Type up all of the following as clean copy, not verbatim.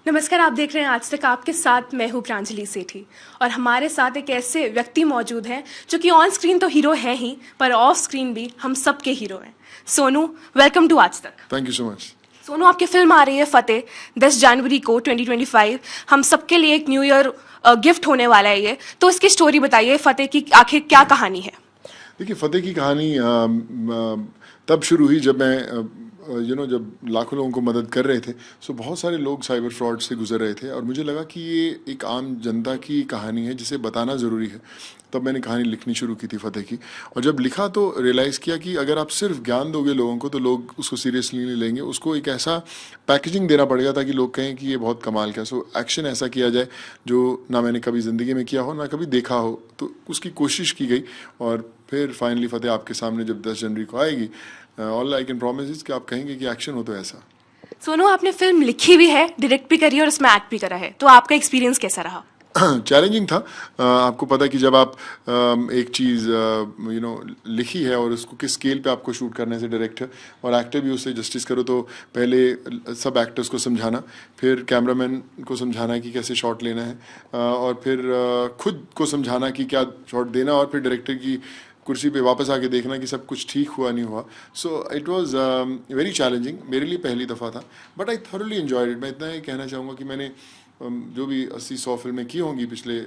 नमस्कार, आप देख रहे हैं आज तक आपके साथ। मैं हूँ प्रांजलि सेठी और हमारे साथ एक ऐसे व्यक्ति मौजूद हैं जो कि ऑन स्क्रीन तो हीरो हैं ही, पर ऑफ स्क्रीन भी हम सबके हीरो हैं। सोनू, वेलकम टू आज तक। Thank you so much. Sonu, आपकी फिल्म आ रही है फतेह 10 जनवरी को 2025। हम सबके लिए एक न्यू ईयर गिफ्ट होने वाला है ये, तो इसकी स्टोरी बताइए, फतेह की आखिर क्या कहानी है? देखिए, फतेह की कहानी तब शुरू हुई जब मैं जब लाखों लोगों को मदद कर रहे थे। सो बहुत सारे लोग साइबर फ्रॉड से गुजर रहे थे और मुझे लगा कि ये एक आम जनता की कहानी है जिसे बताना ज़रूरी है। तब मैंने कहानी लिखनी शुरू की थी फतेह की, और जब लिखा तो रियलाइज़ किया कि अगर आप सिर्फ ज्ञान दोगे लोगों को तो लोग उसको सीरियसली नहीं लेंगे। उसको एक ऐसा पैकेजिंग देना पड़ेगा ताकि लोग कहें कि ये बहुत कमाल का। सो एक्शन ऐसा किया जाए जो ना मैंने कभी ज़िंदगी में किया हो, ना कभी देखा हो, तो उसकी कोशिश की गई। और फिर फाइनली फतेह आपके सामने जब 10 जनवरी को आएगी, all I can promise is कि आप कहेंगे कि एक्शन हो तो ऐसा। सोनू, आपने फिल्म लिखी भी है, डायरेक्ट भी करी है और उसमें एक्ट भी करा है, तो आपका एक्सपीरियंस कैसा रहा? चैलेंजिंग था। आपको पता है कि जब आप एक चीज़ लिखी है और उसको किस स्केल पे आपको शूट करने से डायरेक्टर और एक्टर भी उससे जस्टिस करो, तो पहले सब एक्टर्स को समझाना, फिर कैमरामैन को समझाना कि कैसे शॉट लेना है, और फिर खुद को समझाना कि क्या शॉट देना, और फिर डायरेक्टर की कुर्सी पे वापस आके देखना कि सब कुछ ठीक हुआ नहीं हुआ। So it was very challenging. मेरे लिए पहली दफ़ा था, but I thoroughly enjoyed it. मैं इतना ही कहना चाहूँगा कि मैंने जो भी 80-100 फिल्में की होंगी पिछले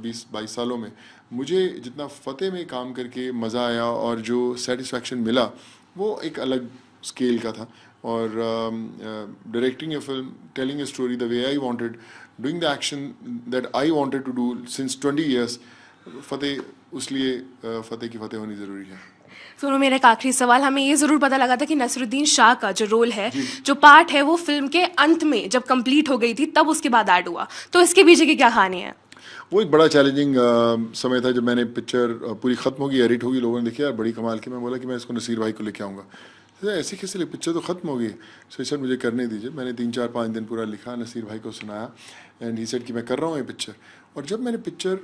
20-22 सालों में, मुझे जितना फतेह में काम करके मज़ा आया और जो सेटिस्फैक्शन मिला वो एक अलग स्केल का था। और directing a film, telling a story the way I wanted, doing the action that I wanted to do since 20 years, Fateh उसलिए फतेह की फतेह होनी ज़रूरी है। सोनू, मेरा एक आखिरी सवाल, हमें ये ज़रूर पता लगा था कि नसीरुद्दीन शाह का जो रोल है, जो पार्ट है, वो फिल्म के अंत में जब कंप्लीट हो गई थी तब उसके बाद ऐड हुआ, तो इसके पीछे की क्या कहानी है? वो एक बड़ा चैलेंजिंग समय था जब मैंने पिक्चर पूरी ख़त्म होगी, एडिट होगी, लोगों ने देखी यार बड़ी कमाल की। मैं बोला कि मैं इसको नसीर भाई को लेके आऊँगा। ऐसे कैसे पिक्चर तो ख़त्म हो गई, सो सर मुझे करने दीजिए। मैंने 3-4-5 दिन पूरा लिखा, नसीर भाई को सुनाया, एंड ही सेड कि मैं कर रहा हूँ ये पिक्चर। और जब मैंने पिक्चर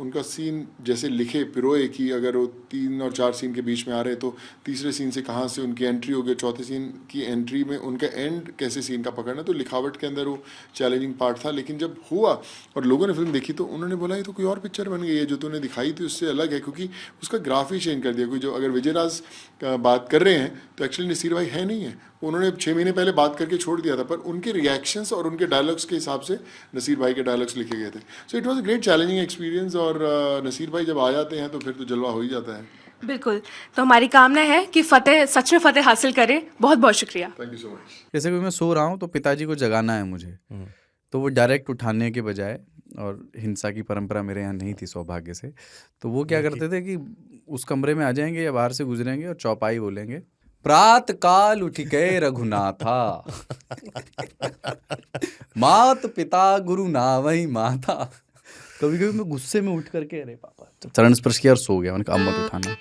उनका सीन जैसे लिखे पिरोए कि अगर वो 3 और 4 सीन के बीच में आ रहे तो तीसरे सीन से कहाँ से उनकी एंट्री होगी, चौथे सीन की एंट्री में उनका एंड कैसे सीन का पकड़ना, तो लिखावट के अंदर वो चैलेंजिंग पार्ट था। लेकिन जब हुआ और लोगों ने फिल्म देखी तो उन्होंने बोला ये तो कोई और पिक्चर बन गई है, जो तूने दिखाई थी उससे अलग है, क्योंकि उसका ग्राफ ही चेंज कर दिया। कोई जो अगर विजयराज बात कर रहे हैं तो एक्चुअली नसीर भाई है नहीं है, उन्होंने 6 महीने पहले बात करके छोड़ दिया था, पर उनके रिएक्शंस और उनके डायलॉग्स के हिसाब से नसीर भाई के डायलॉग्स लिखे गए थे। So it was a great challenging experience, और नसीर भाई जब आ जाते हैं तो फिर तो जलवा हो ही जाता है। बिल्कुल, तो हमारी कामना है कि फतेह सच में फतेह हासिल करे। बहुत बहुत शुक्रिया। Thank you so much. जैसे कि मैं सो रहा हूँ तो पिताजी को जगाना है मुझे, तो वो डायरेक्ट उठाने के बजाय, और हिंसा की परंपरा मेरे यहाँ नहीं थी सौभाग्य से, तो वो क्या करते थे कि उस कमरे में आ जाएंगे या बाहर से गुजरेंगे और चौपाई बोलेंगे, प्रात काल उठिके रघुनाथा मात पिता गुरु नावहि माता। कभी कभी मैं गुस्से में उठ करके, अरे पापा, चरण स्पर्श किया और सो गया। मैंने कहा अब मत उठाना।